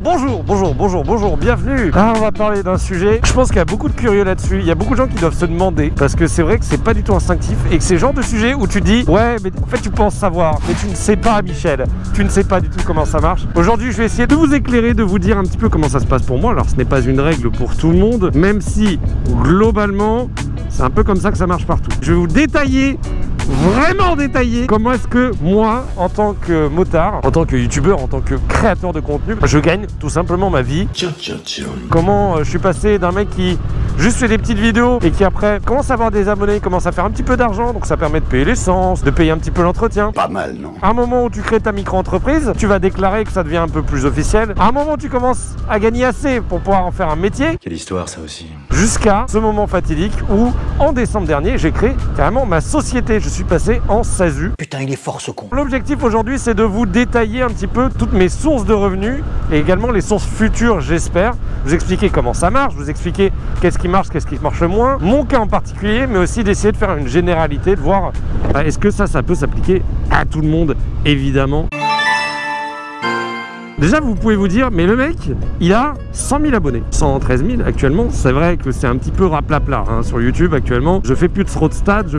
bonjour, bienvenue. Ah, on va parler d'un sujet, je pense qu'il y a beaucoup de curieux là-dessus, il y a beaucoup de gens qui doivent se demander, parce que c'est vrai que c'est pas du tout instinctif, et que c'est le genre de sujet où tu dis, ouais, mais en fait tu penses savoir, mais tu ne sais pas, Michel, tu ne sais pas du tout comment ça marche. Aujourd'hui, je vais essayer de vous éclairer, de vous dire un petit peu comment ça se passe pour moi. Alors, ce n'est pas une règle pour tout le monde, même si, globalement, c'est un peu comme ça que ça marche partout. Je vais vous détailler, vraiment détailler, comment est-ce que moi, en tant que motard, en tant que youtubeur, en tant que créateur de contenu, je gagne tout simplement ma vie. Comment je suis passé d'un mec qui juste fait des petites vidéos et qui après commence à avoir des abonnés, commence à faire un petit peu d'argent, donc ça permet de payer l'essence, de payer un petit peu l'entretien. Pas mal, non? À un moment où tu crées ta micro-entreprise, tu vas déclarer que ça devient un peu plus officiel. À un moment où tu commences à gagner assez pour pouvoir en faire un métier. Quelle histoire, ça aussi. Jusqu'à ce moment fatidique où, en décembre dernier, j'ai créé carrément ma société. Je suis passé en SASU. Putain, il est fort ce con. L'objectif aujourd'hui, c'est de vous détailler un petit peu toutes mes sources de revenus et également les sources futures, j'espère. Vous expliquer comment ça marche, vous expliquer qu'est-ce qui marche, qu'est-ce qui marche moins, mon cas en particulier, mais aussi d'essayer de faire une généralité, de voir est-ce que ça peut s'appliquer à tout le monde, évidemment. Déjà, vous pouvez vous dire, mais le mec, il a 100 000 abonnés. 113 000 actuellement. C'est vrai que c'est un petit peu raplapla hein, sur YouTube actuellement. Je fais plus de trop de stats, je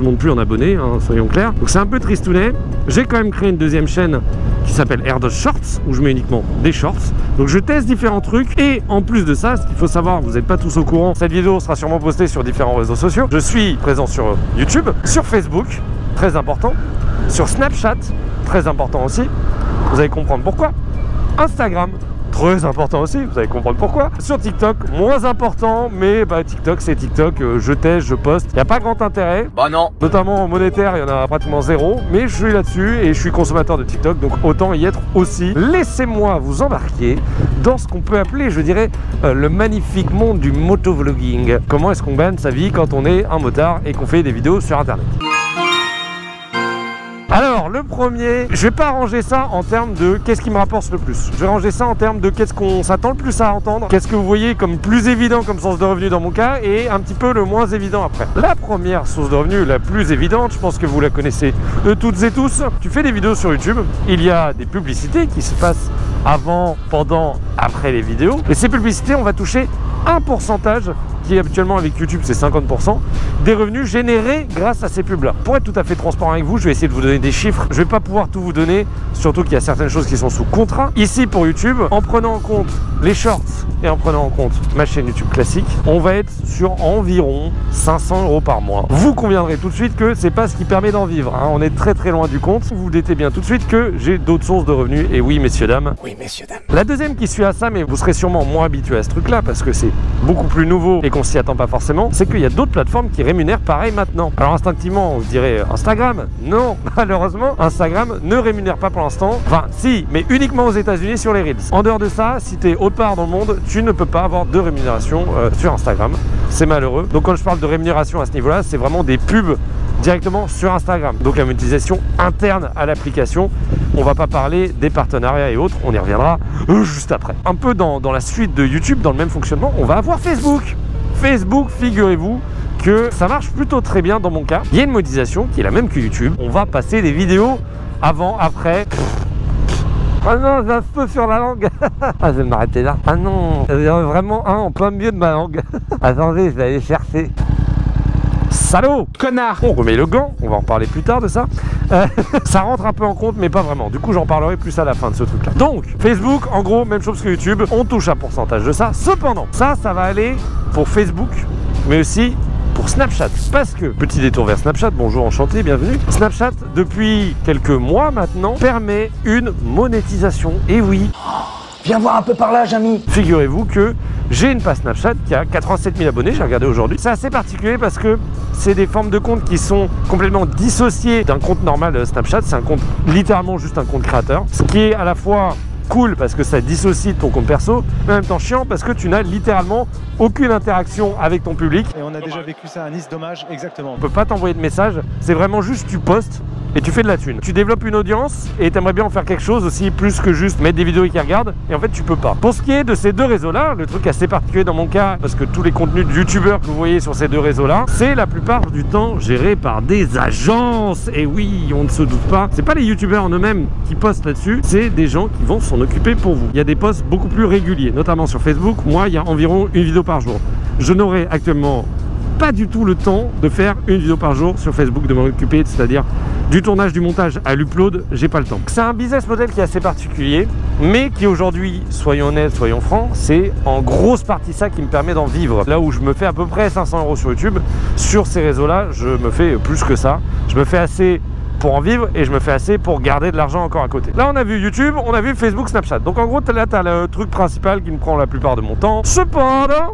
monte plus en abonnés, hein, soyons clairs. Donc c'est un peu tristounet. J'ai quand même créé une deuxième chaîne qui s'appelle Erdos Shorts, où je mets uniquement des shorts. Donc je teste différents trucs. Et en plus de ça, ce qu'il faut savoir, vous n'êtes pas tous au courant, cette vidéo sera sûrement postée sur différents réseaux sociaux. Je suis présent sur YouTube, sur Facebook, très important, sur Snapchat, très important aussi. Vous allez comprendre pourquoi. Instagram, très important aussi, vous allez comprendre pourquoi. Sur TikTok, moins important, mais TikTok c'est TikTok, je teste, je poste. Il n'y a pas grand intérêt. Bah non. Notamment en monétaire, il y en a pratiquement zéro. Mais je suis là-dessus et je suis consommateur de TikTok, donc autant y être aussi. Laissez-moi vous embarquer dans ce qu'on peut appeler, je dirais, le magnifique monde du motovlogging. Comment est-ce qu'on gagne sa vie quand on est un motard et qu'on fait des vidéos sur Internet? Alors, le premier, je vais pas ranger ça en termes de qu'est-ce qui me rapporte le plus. Je vais ranger ça en termes de qu'est-ce qu'on s'attend le plus à entendre, qu'est-ce que vous voyez comme plus évident comme source de revenus dans mon cas, et un petit peu le moins évident après. La première source de revenus, la plus évidente, je pense que vous la connaissez toutes et tous. Tu fais des vidéos sur YouTube, il y a des publicités qui se passent avant, pendant, après les vidéos. Et ces publicités, on va toucher un pourcentage qui habituellement avec YouTube c'est 50% des revenus générés grâce à ces pubs là. Pour être tout à fait transparent avec vous, je vais essayer de vous donner des chiffres. Je vais pas pouvoir tout vous donner, surtout qu'il y a certaines choses qui sont sous contrat. Ici pour YouTube, en prenant en compte les shorts et en prenant en compte ma chaîne YouTube classique, on va être sur environ 500 € par mois. Vous conviendrez tout de suite que c'est pas ce qui permet d'en vivre, hein. On est très loin du compte. Vous vous doutez bien tout de suite que j'ai d'autres sources de revenus, et oui messieurs dames. Oui messieurs dames. La deuxième qui suit à ça, mais vous serez sûrement moins habitué à ce truc là parce que c'est beaucoup plus nouveau et qu'on s'y attend pas forcément, c'est qu'il y a d'autres plateformes qui rémunèrent pareil maintenant. Alors instinctivement, on se dirait Instagram. Non, malheureusement, Instagram ne rémunère pas pour l'instant. Enfin, si, mais uniquement aux États-Unis sur les Reels. En dehors de ça, si tu es autre part dans le monde, tu ne peux pas avoir de rémunération sur Instagram. C'est malheureux. Donc quand je parle de rémunération à ce niveau-là, c'est vraiment des pubs directement sur Instagram. Donc la monétisation interne à l'application. On va pas parler des partenariats et autres, on y reviendra juste après. Un peu dans la suite de YouTube, dans le même fonctionnement, on va avoir Facebook. Facebook, figurez-vous que ça marche plutôt très bien dans mon cas. Il y a une monétisation qui est la même que YouTube. On va passer des vidéos avant, après. Ah non, j'ai un feu sur la langue. Ah, je vais m'arrêter là. Ah non, il y a vraiment un en plein milieu de ma langue. Attendez, je vais aller chercher. Salaud, connard. On remet le gant, on va en reparler plus tard de ça. Ça rentre un peu en compte, mais pas vraiment. Du coup, j'en parlerai plus à la fin de ce truc-là. Donc, Facebook, en gros, même chose que YouTube, on touche un pourcentage de ça. Cependant, ça va aller pour Facebook, mais aussi pour Snapchat. Parce que, petit détour vers Snapchat, bonjour, enchanté, bienvenue. Snapchat, depuis quelques mois maintenant, permet une monétisation. Et oui. Viens voir un peu par là, Jamy. Figurez-vous que j'ai une page Snapchat qui a 87 000 abonnés, j'ai regardé aujourd'hui. C'est assez particulier parce que c'est des formes de comptes qui sont complètement dissociées d'un compte normal Snapchat. C'est un compte, littéralement juste un compte créateur. Ce qui est à la fois cool parce que ça dissocie ton compte perso, mais en même temps chiant parce que tu n'as littéralement aucune interaction avec ton public. Et on a déjà vécu ça à Nice, dommage, exactement. On peut pas t'envoyer de message, c'est vraiment juste tu postes et tu fais de la thune. Tu développes une audience et tu aimerais bien en faire quelque chose aussi plus que juste mettre des vidéos qui regardent, et en fait tu peux pas. Pour ce qui est de ces deux réseaux là, le truc assez particulier dans mon cas, parce que tous les contenus de youtubeurs que vous voyez sur ces deux réseaux là, c'est la plupart du temps géré par des agences. Et oui, on ne se doute pas, c'est pas les youtubeurs en eux-mêmes qui postent là-dessus, c'est des gens qui vont s'en occuper pour vous. Il y a des posts beaucoup plus réguliers, notamment sur Facebook. Moi, il y a environ une vidéo par jour. Je n'aurai actuellement pas du tout le temps de faire une vidéo par jour sur Facebook, de m'en occuper, c'est-à-dire du tournage, du montage à l'upload, j'ai pas le temps. C'est un business model qui est assez particulier, mais qui aujourd'hui, soyons honnêtes, soyons francs, c'est en grosse partie ça qui me permet d'en vivre. Là où je me fais à peu près 500 € sur YouTube, sur ces réseaux-là, je me fais plus que ça. Je me fais assez pour en vivre et je me fais assez pour garder de l'argent encore à côté. Là, on a vu YouTube, on a vu Facebook, Snapchat. Donc en gros, là, tu as le truc principal qui me prend la plupart de mon temps. Cependant,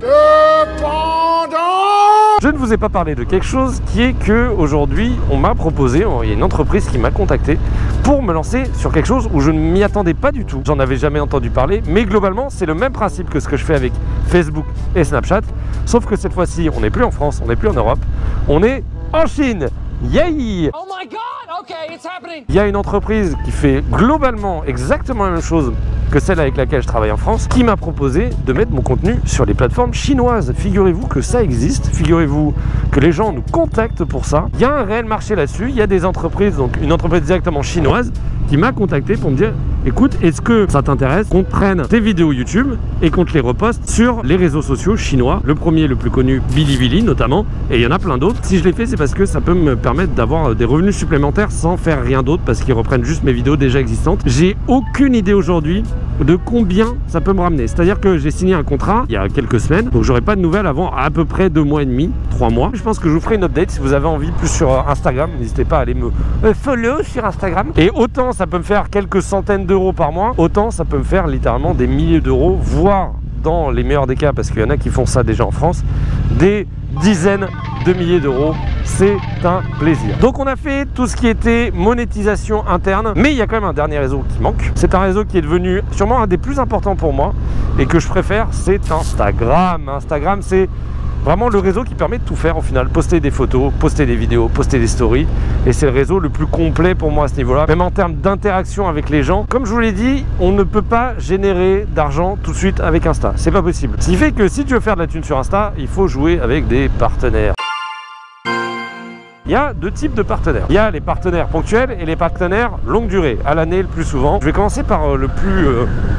je ne vous ai pas parlé de quelque chose qui est que aujourd'hui, on m'a proposé, il y a une entreprise qui m'a contacté pour me lancer sur quelque chose où je ne m'y attendais pas du tout. J'en avais jamais entendu parler, mais globalement, c'est le même principe que ce que je fais avec Facebook et Snapchat, sauf que cette fois-ci, on n'est plus en France, on n'est plus en Europe, on est en Chine. Yay! Oh my God! Okay, it's happening. Il y a une entreprise qui fait globalement exactement la même chose que celle avec laquelle je travaille en France, qui m'a proposé de mettre mon contenu sur les plateformes chinoises. Figurez-vous que ça existe, figurez-vous que les gens nous contactent pour ça. Il y a un réel marché là-dessus, il y a des entreprises, donc une entreprise directement chinoise qui m'a contacté pour me dire écoute, est-ce que ça t'intéresse qu'on prenne tes vidéos YouTube et qu'on te les reposte sur les réseaux sociaux chinois, le premier, le plus connu, Bilibili notamment, et il y en a plein d'autres. Si je l'ai fait, c'est parce que ça peut me permettre d'avoir des revenus supplémentaires sans faire rien d'autre, parce qu'ils reprennent juste mes vidéos déjà existantes. J'ai aucune idée aujourd'hui de combien ça peut me ramener. C'est-à-dire que j'ai signé un contrat il y a quelques semaines, donc j'aurai pas de nouvelles avant à peu près 2 mois et demi, 3 mois. Je pense que je vous ferai une update si vous avez envie, plus sur Instagram. N'hésitez pas à aller me follow sur Instagram. Et autant ça peut me faire quelques centaines d'euros par mois, autant ça peut me faire littéralement des milliers d'euros, voire dans les meilleurs des cas, parce qu'il y en a qui font ça déjà en France, des dizaines de milliers d'euros. C'est un plaisir. Donc on a fait tout ce qui était monétisation interne, mais il y a quand même un dernier réseau qui manque. C'est un réseau qui est devenu sûrement un des plus importants pour moi et que je préfère, c'est Instagram. Instagram, c'est vraiment le réseau qui permet de tout faire au final. Poster des photos, poster des vidéos, poster des stories. Et c'est le réseau le plus complet pour moi à ce niveau-là. Même en termes d'interaction avec les gens. Comme je vous l'ai dit, on ne peut pas générer d'argent tout de suite avec Insta. C'est pas possible. Ce qui fait que si tu veux faire de la thune sur Insta, il faut jouer avec des partenaires. Il y a 2 types de partenaires. Il y a les partenaires ponctuels et les partenaires longue durée, à l'année le plus souvent. Je vais commencer par le plus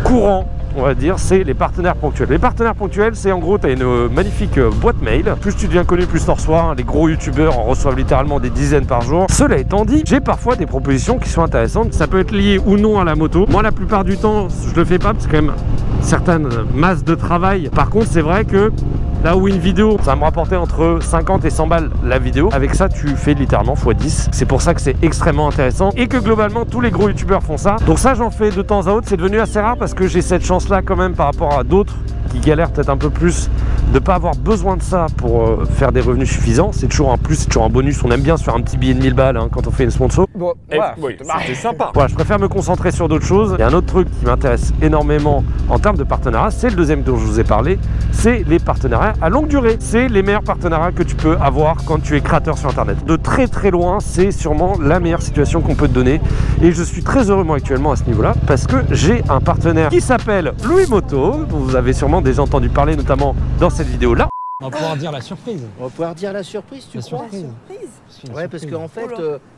courant, on va dire, c'est les partenaires ponctuels. Les partenaires ponctuels, c'est en gros, tu as une magnifique boîte mail. Plus tu deviens connu, plus tu en reçois. Les gros youtubeurs en reçoivent littéralement des dizaines par jour. Cela étant dit, j'ai parfois des propositions qui sont intéressantes. Ça peut être lié ou non à la moto. Moi, la plupart du temps, je le fais pas parce que quand même certaines masses de travail. Par contre, c'est vrai que là où une vidéo, ça va me rapporter entre 50 et 100 balles la vidéo. Avec ça, tu fais littéralement x10. C'est pour ça que c'est extrêmement intéressant et que globalement, tous les gros youtubeurs font ça. Donc ça, j'en fais de temps à autre. C'est devenu assez rare parce que j'ai cette chance-là quand même par rapport à d'autres qui galèrent peut-être un peu plus de ne pas avoir besoin de ça pour faire des revenus suffisants. C'est toujours un plus, c'est toujours un bonus. On aime bien se faire un petit billet de 1000 balles quand on fait une sponsor. Bon, Oui, c'est sympa. Voilà, je préfère me concentrer sur d'autres choses. Il y a un autre truc qui m'intéresse énormément en termes de partenariat, c'est le deuxième dont je vous ai parlé, c'est les partenariats à longue durée. C'est les meilleurs partenariats que tu peux avoir quand tu es créateur sur Internet. De très très loin, c'est sûrement la meilleure situation qu'on peut te donner. Et je suis très heureux moi actuellement à ce niveau-là parce que j'ai un partenaire qui s'appelle Louis Moto, dont vous avez sûrement déjà entendu parler, notamment dans cette vidéo-là. On va pouvoir dire la surprise. On va pouvoir dire la surprise, tu crois? Ouais, parce qu'en fait,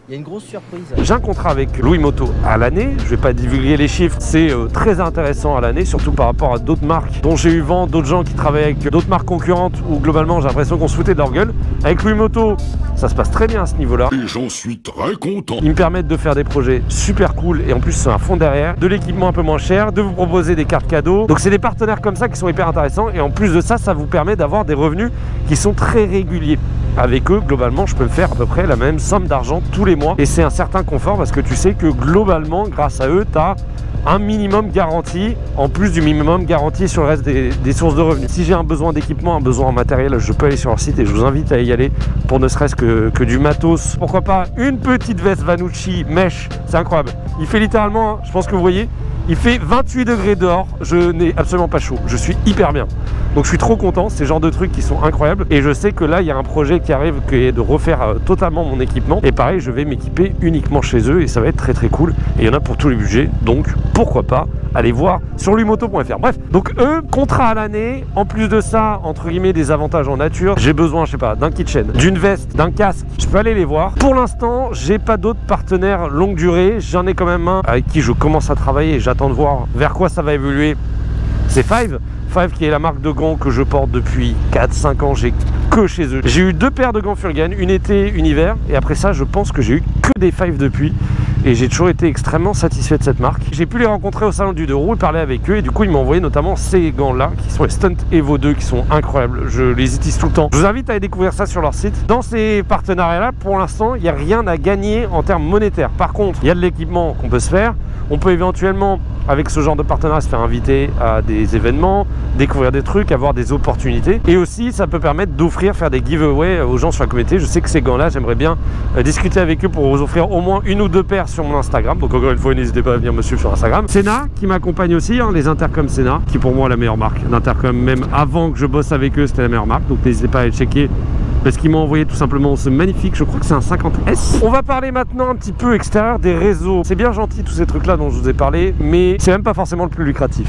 il y a une grosse surprise. J'ai un contrat avec Louis Moto à l'année. Je vais pas divulguer les chiffres. C'est très intéressant à l'année, surtout par rapport à d'autres marques dont j'ai eu vent, d'autres gens qui travaillent avec d'autres marques concurrentes où globalement j'ai l'impression qu'on se foutait de leur gueule. Avec Louis Moto, ça se passe très bien à ce niveau-là. Et j'en suis très content. Ils me permettent de faire des projets super cool et en plus c'est un fond derrière, de l'équipement un peu moins cher, de vous proposer des cartes cadeaux. Donc c'est des partenaires comme ça qui sont hyper intéressants et en plus de ça, ça vous permet d'avoir des revenus qui sont très réguliers. Avec eux, globalement, je peux me faire à peu près la même somme d'argent tous les mois et c'est un certain confort parce que tu sais que globalement, grâce à eux, tu as un minimum garanti en plus du minimum garanti sur le reste des sources de revenus. Si j'ai un besoin d'équipement, un besoin en matériel, je peux aller sur leur site et je vous invite à y aller pour ne serait-ce que du matos. Pourquoi pas une petite veste Vanucci mèche, c'est incroyable. Il fait littéralement, je pense que vous voyez, il fait 28 degrés dehors, je n'ai absolument pas chaud, je suis hyper bien. Donc je suis trop content, c'est le genre de trucs qui sont incroyables. Et je sais que là, il y a un projet qui arrive qui est de refaire totalement mon équipement. Et pareil, je vais m'équiper uniquement chez eux et ça va être très très cool. Et il y en a pour tous les budgets, donc pourquoi pas aller voir sur luimoto.fr. Bref, donc eux, contrat à l'année. En plus de ça, entre guillemets, des avantages en nature. J'ai besoin, je sais pas, d'un kitchen, d'une veste, d'un casque. Je peux aller les voir. Pour l'instant, j'ai pas d'autres partenaires longue durée. J'en ai quand même un avec qui je commence à travailler et j'attends de voir vers quoi ça va évoluer. C'est Five qui est la marque de gants que je porte depuis 4-5 ans, j'ai que chez eux. J'ai eu 2 paires de gants Furgan, une été, une hiver, et après ça je pense que j'ai eu que des Five depuis, et j'ai toujours été extrêmement satisfait de cette marque. J'ai pu les rencontrer au salon du 2 roues et parler avec eux, et du coup ils m'ont envoyé notamment ces gants là, qui sont les Stunt Evo 2, qui sont incroyables, je les utilise tout le temps. Je vous invite à aller découvrir ça sur leur site. Dans ces partenariats là, pour l'instant, il n'y a rien à gagner en termes monétaires. Par contre, il y a de l'équipement qu'on peut se faire, on peut éventuellement, avec ce genre de partenariat, se faire inviter à des événements, découvrir des trucs, avoir des opportunités. Et aussi, ça peut permettre d'offrir, faire des giveaways aux gens sur la communauté. Je sais que ces gants-là, j'aimerais bien discuter avec eux pour vous offrir au moins 1 ou 2 paires sur mon Instagram. Donc encore une fois, n'hésitez pas à venir me suivre sur Instagram. Sena, qui m'accompagne aussi, les Intercom Sena, qui pour moi est la meilleure marque d'Intercom. Même avant que je bosse avec eux, c'était la meilleure marque. Donc n'hésitez pas à aller checker. Parce qu'ils m'ont envoyé tout simplement ce magnifique, je crois que c'est un 50S. On va parler maintenant un petit peu extérieur des réseaux. C'est bien gentil tous ces trucs là dont je vous ai parlé, mais c'est même pas forcément le plus lucratif.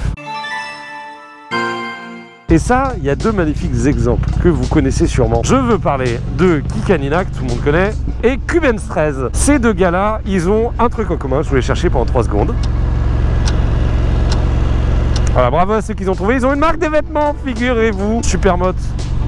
Et ça, il y a 2 magnifiques exemples que vous connaissez sûrement. Je veux parler de Kikanina, que tout le monde connaît, et Cubens 13. Ces 2 gars-là, ils ont un truc en commun, je vais les chercher pendant 3 secondes. Voilà, bravo à ceux qui ont trouvé. Ils ont une marque de vêtements, figurez-vous, Supermote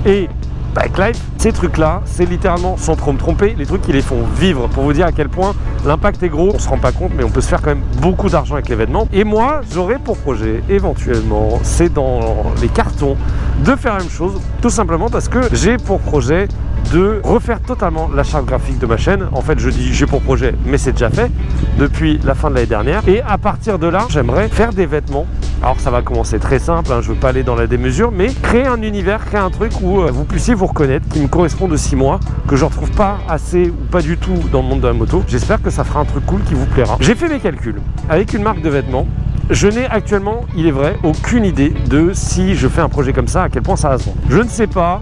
et Bike Life. Ces trucs là, c'est littéralement, sans trop me tromper, les trucs qui les font vivre, pour vous dire à quel point l'impact est gros. On se rend pas compte, mais on peut se faire quand même beaucoup d'argent avec l'événement. Et moi, j'aurais pour projet, éventuellement, c'est dans les cartons, de faire la même chose, tout simplement parce que j'ai pour projet de refaire totalement la charte graphique de ma chaîne. En fait, je dis j'ai pour projet, mais c'est déjà fait depuis la fin de l'année dernière. Et à partir de là, j'aimerais faire des vêtements. Alors ça va commencer très simple, je veux pas aller dans la démesure, mais créer un univers, créer un truc où vous puissiez vous reconnaître, qui me correspond de 6 mois, que je retrouve pas assez ou pas du tout dans le monde de la moto. J'espère que ça fera un truc cool qui vous plaira. J'ai fait mes calculs avec une marque de vêtements. Je n'ai actuellement, il est vrai, aucune idée de si je fais un projet comme ça, à quel point ça va se vendre. Je ne sais pas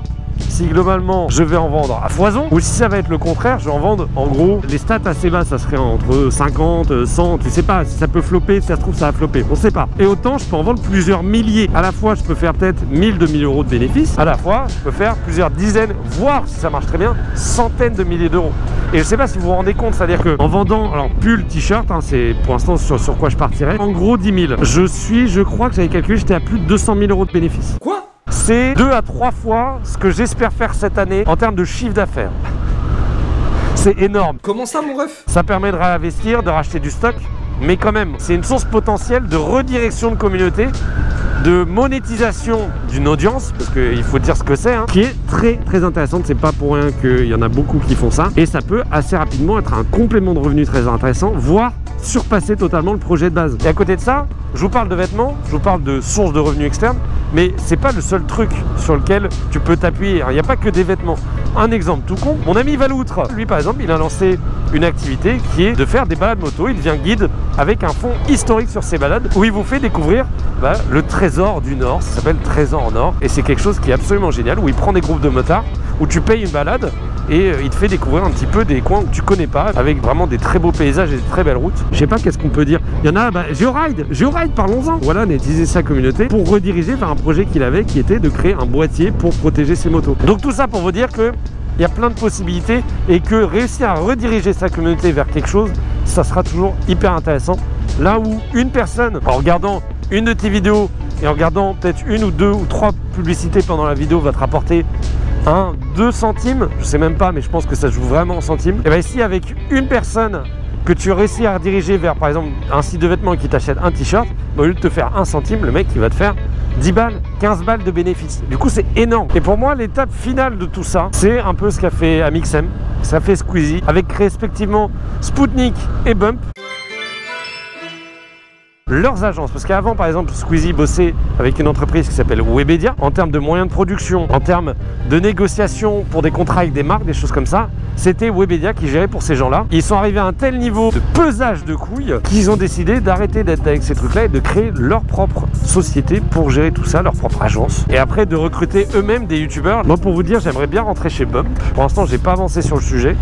si globalement je vais en vendre à foison ou si ça va être le contraire, je vais en vendre en gros les stats assez bas, ça serait entre 50, 100, tu sais pas si ça peut flopper, si ça se trouve ça va flopper, on sait pas. Et autant je peux en vendre plusieurs milliers, à la fois je peux faire peut-être 1000, 2000 euros de bénéfices, à la fois je peux faire plusieurs dizaines, voire si ça marche très bien, centaines de milliers d'euros. Et je sais pas si vous vous rendez compte, c'est à dire que en vendant, alors pull, t-shirt, c'est pour l'instant sur quoi je partirais, en gros 10 000, je crois que j'avais calculé, j'étais à plus de 200 000 euros de bénéfices. Quoi ? C'est 2 à 3 fois ce que j'espère faire cette année en termes de chiffre d'affaires. C'est énorme. Comment ça, mon ref? Ça permet de réinvestir, de racheter du stock, mais quand même, c'est une source potentielle de redirection de communauté, de monétisation d'une audience, parce qu'il faut dire ce que c'est, qui est très très intéressante. C'est pas pour rien qu'il y en a beaucoup qui font ça, et ça peut assez rapidement être un complément de revenu très intéressant, voire surpasser totalement le projet de base. Et à côté de ça, je vous parle de vêtements, je vous parle de sources de revenus externes, mais c'est pas le seul truc sur lequel tu peux t'appuyer. Il n'y a pas que des vêtements. Un exemple tout con, mon ami Valoutre, lui par exemple, il a lancé une activité qui est de faire des balades moto. Il devient guide avec un fond historique sur ses balades où il vous fait découvrir le trésor du Nord. Ça s'appelle Trésor en Or et c'est quelque chose qui est absolument génial, où il prend des groupes de motards, où tu payes une balade et il te fait découvrir un petit peu des coins que tu connais pas, avec vraiment des très beaux paysages et des très belles routes. Je sais pas qu'est-ce qu'on peut dire. Il y en a, Georide, parlons-en. Voilà, n'utilisez sa communauté pour rediriger vers un projet qu'il avait qui était de créer un boîtier pour protéger ses motos. Donc tout ça pour vous dire que il y a plein de possibilités et que réussir à rediriger sa communauté vers quelque chose, ça sera toujours hyper intéressant. Là où une personne, en regardant une de tes vidéos et en regardant peut-être 1 ou 2 ou 3 publicités pendant la vidéo, va te rapporter 1, 2 centimes, je sais même pas, mais je pense que ça joue vraiment en centimes. Et bien ici, avec une personne que tu réussis à rediriger vers, par exemple, un site de vêtements qui t'achète un t-shirt, au lieu de te faire 1 centime, le mec il va te faire 10 balles, 15 balles de bénéfices. Du coup, c'est énorme. Et pour moi, l'étape finale de tout ça, c'est un peu ce qu'a fait Amixem, ça fait Squeezie, avec respectivement Spoutnik et Bump. leurs agences. Parce qu'avant, par exemple, Squeezie bossait avec une entreprise qui s'appelle Webedia. En termes de moyens de production, en termes de négociation pour des contrats avec des marques, des choses comme ça, c'était Webedia qui gérait pour ces gens-là. Ils sont arrivés à un tel niveau de pesage de couilles qu'ils ont décidé d'arrêter d'être avec ces trucs-là et de créer leur propre société pour gérer tout ça, leur propre agence. Et après, de recruter eux-mêmes des youtubeurs. Moi, pour vous dire, j'aimerais bien rentrer chez Bump. Pour l'instant, j'ai pas avancé sur le sujet.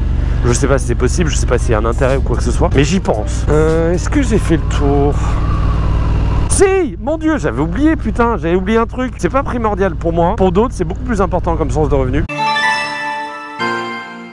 Je sais pas si c'est possible, je sais pas s'il y a un intérêt ou quoi que ce soit, mais j'y pense. Est-ce que j'ai fait le tour? Si, mon Dieu, j'avais oublié, putain, j'avais oublié un truc. C'est pas primordial pour moi. Pour d'autres, c'est beaucoup plus important comme source de revenus.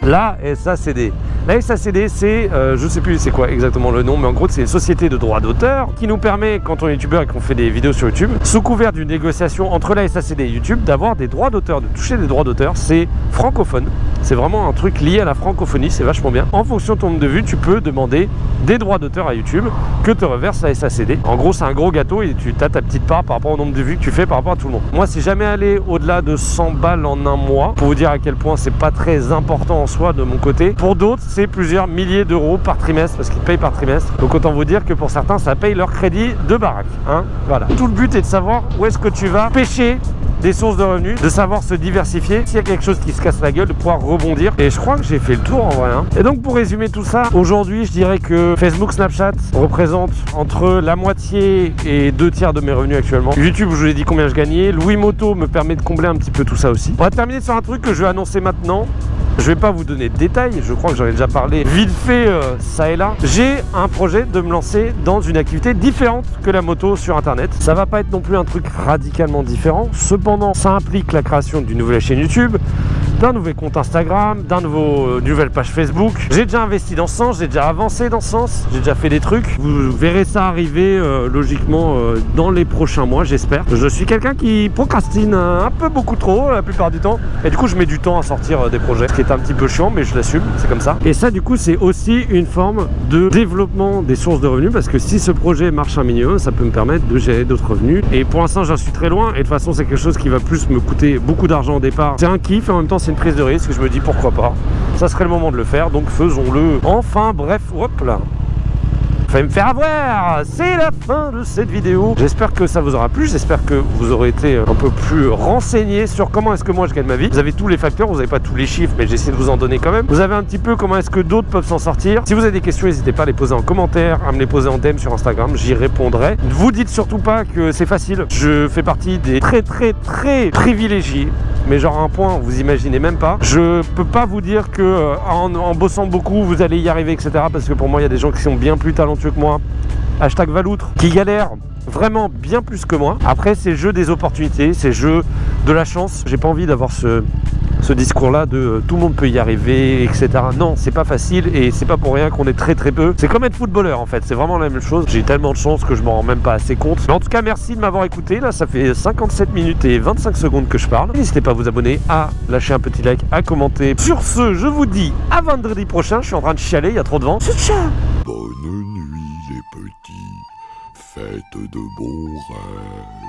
La SACD. La SACD, c'est, je sais plus c'est quoi exactement le nom, mais en gros, c'est une société de droit d'auteur qui nous permet, quand on est youtubeur et qu'on fait des vidéos sur YouTube, sous couvert d'une négociation entre la SACD et YouTube, d'avoir des droits d'auteur, de toucher des droits d'auteur. C'est francophone. C'est vraiment un truc lié à la francophonie, c'est vachement bien. En fonction de ton nombre de vues, tu peux demander des droits d'auteur à YouTube que te reverse la SACD. En gros, c'est un gros gâteau et tu as ta petite part par rapport au nombre de vues que tu fais par rapport à tout le monde. Moi, c'est jamais allé au-delà de 100 balles en un mois, pour vous dire à quel point c'est pas très important en soi de mon côté. Pour d'autres, c'est plusieurs milliers d'euros par trimestre parce qu'ils payent par trimestre. Donc autant vous dire que pour certains, ça paye leur crédit de baraque. Hein, voilà. Tout le but est de savoir où est-ce que tu vas pêcher des sources de revenus, de savoir se diversifier. S'il y a quelque chose qui se casse la gueule, de pouvoir rebondir. Et je crois que j'ai fait le tour en vrai. Hein. Et donc pour résumer tout ça, aujourd'hui je dirais que Facebook, Snapchat représente entre la moitié et 2/3 de mes revenus actuellement. YouTube, je vous ai dit combien je gagnais. Louis-Moto me permet de combler un petit peu tout ça aussi. On va terminer sur un truc que je vais annoncer maintenant. Je vais pas vous donner de détails, je crois que j'en ai déjà parlé vite fait ça et là. J'ai un projet de me lancer dans une activité différente que la moto sur internet. Ça va pas être non plus un truc radicalement différent. Cependant, ça implique la création d'une nouvelle chaîne YouTube, d'un nouvel compte Instagram, nouvelle page Facebook. J'ai déjà investi dans ce sens, j'ai déjà avancé dans ce sens, j'ai déjà fait des trucs. Vous verrez ça arriver logiquement dans les prochains mois, j'espère. Je suis quelqu'un qui procrastine un peu beaucoup trop la plupart du temps. Et du coup, je mets du temps à sortir des projets, ce qui est un petit peu chiant, mais je l'assume, c'est comme ça. Et ça, du coup, c'est aussi une forme de développement des sources de revenus, parce que si ce projet marche un minimum, ça peut me permettre de gérer d'autres revenus. Et pour l'instant, j'en suis très loin. Et de toute façon, c'est quelque chose qui va plus me coûter beaucoup d'argent au départ. C'est un kiff, et en même temps, c'est une prise de risque. Je me dis pourquoi pas. Ça serait le moment de le faire, donc faisons-le. Enfin, bref, hop là. Fallait me faire avoir. C'est la fin de cette vidéo. J'espère que ça vous aura plu. J'espère que vous aurez été un peu plus renseigné sur comment est-ce que moi je gagne ma vie. Vous avez tous les facteurs, vous n'avez pas tous les chiffres, mais j'essaie de vous en donner quand même. Vous avez un petit peu comment est-ce que d'autres peuvent s'en sortir. Si vous avez des questions, n'hésitez pas à les poser en commentaire, à me les poser en DM sur Instagram, j'y répondrai. Ne vous dites surtout pas que c'est facile. Je fais partie des très privilégiés. Mais genre à un point, vous imaginez même pas. Je peux pas vous dire que en bossant beaucoup, vous allez y arriver, etc. Parce que pour moi, il y a des gens qui sont bien plus talentueux que moi. Hashtag Valoutre, qui galèrent vraiment bien plus que moi. Après, c'est le jeu des opportunités, c'est le jeu de la chance. J'ai pas envie d'avoir ce discours-là de tout le monde peut y arriver, etc. Non, c'est pas facile et c'est pas pour rien qu'on est très peu. C'est comme être footballeur en fait, c'est vraiment la même chose. J'ai tellement de chance que je m'en rends même pas assez compte. Mais en tout cas, merci de m'avoir écouté. Là, ça fait 57 minutes et 25 secondes que je parle. N'hésitez pas à vous abonner, à lâcher un petit like, à commenter. Sur ce, je vous dis à vendredi prochain. Je suis en train de chialer, il y a trop de vent. Ciao. Bonne nuit les petits, faites de bons rêves.